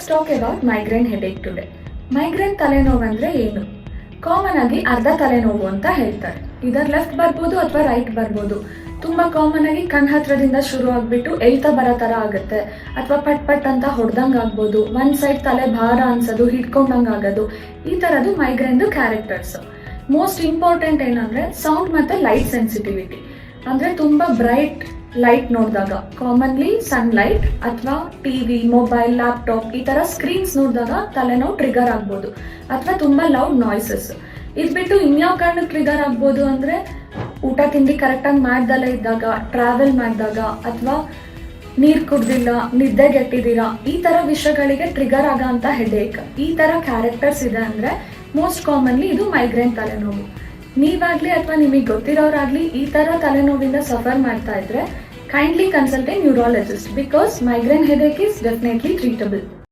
Let's talk about migraine headache today. Migraine ತಲೆನೋವು ಅಂದರೆ ಏನು? ಕಾಮನ್ ಆಗಿ ಅರ್ಧ ತಲೆನೋವು ಅಂತ ಹೇಳ್ತಾರೆ. ಇದರ್ ಲೆಫ್ಟ್ ಬರ್ಬೋದು ಅಥವಾ ರೈಟ್ ಬರ್ಬೋದು. ತುಂಬ ಕಾಮನ್ ಆಗಿ ಕಣ್ ಹತ್ರದಿಂದ ಶುರು ಆಗಿಬಿಟ್ಟು ಎಳ್ತಾ ಬರೋ ಥರ ಆಗುತ್ತೆ, ಅಥವಾ ಪಟ್ ಪಟ್ ಅಂತ ಹೊಡೆದಂಗೆ ಆಗ್ಬೋದು, ಒಂದು ಸೈಡ್ ತಲೆ ಭಾರ ಅನ್ಸೋದು, ಹಿಡ್ಕೊಂಡಂಗೆ ಆಗೋದು. ಈ ಥರದ್ದು ಮೈಗ್ರೇನ್ದು ಕ್ಯಾರೆಕ್ಟರ್ಸ್. ಮೋಸ್ಟ್ ಇಂಪಾರ್ಟೆಂಟ್ ಏನಂದರೆ ಸೌಂಡ್ ಮತ್ತು ಲೈಟ್ ಸೆನ್ಸಿಟಿವಿಟಿ. ಅಂದರೆ ತುಂಬ ಬ್ರೈಟ್ ಲೈಟ್ ನೋಡಿದಾಗ, ಕಾಮನ್ಲಿ ಸನ್ಲೈಟ್ ಅಥವಾ ಟಿವಿ, ಮೊಬೈಲ್, ಲ್ಯಾಪ್ಟಾಪ್ ಈ ಥರ ಸ್ಕ್ರೀನ್ಸ್ ನೋಡಿದಾಗ ತಲೆನೋವು ಟ್ರಿಗರ್ ಆಗ್ಬೋದು, ಅಥವಾ ತುಂಬ ಲೌಡ್ ನಾಯ್ಸಸ್. ಇದು ಬಿಟ್ಟು ಇನ್ಯಾವ ಕಾರಣಕ್ಕೆ ಟ್ರಿಗರ್ ಆಗ್ಬೋದು ಅಂದರೆ ಊಟ ತಿಂಡಿ ಕರೆಕ್ಟಾಗಿ ಮಾಡ್ದಲೇ ಇದ್ದಾಗ, ಟ್ರಾವೆಲ್ ಮಾಡಿದಾಗ, ಅಥವಾ ನೀರು ಕುಡ್ದಿಲ್ಲ, ನಿದ್ದೆಗೆಟ್ಟಿದ್ದೀರಾ, ಈ ಥರ ವಿಷಯಗಳಿಗೆ ಟ್ರಿಗರ್ ಆಗೋ ಅಂಥ ಹೆಡೇಕ್. ಈ ಥರ ಕ್ಯಾರೆಕ್ಟರ್ಸ್ ಇದೆ ಅಂದರೆ ಮೋಸ್ಟ್ ಕಾಮನ್ಲಿ ಇದು ಮೈಗ್ರೇನ್ ತಲೆನೋವು. ನೀವಾಗಲಿ ಅಥವಾ ನಿಮಗೆ ಗೊತ್ತಿರೋರಾಗಲಿ ಈ ಥರ ತಲೆನೋವಿಂದ ಸಫರ್ ಮಾಡ್ತಾ ಇದ್ರೆ kindly consult A neurologist, because migraine headache is definitely treatable.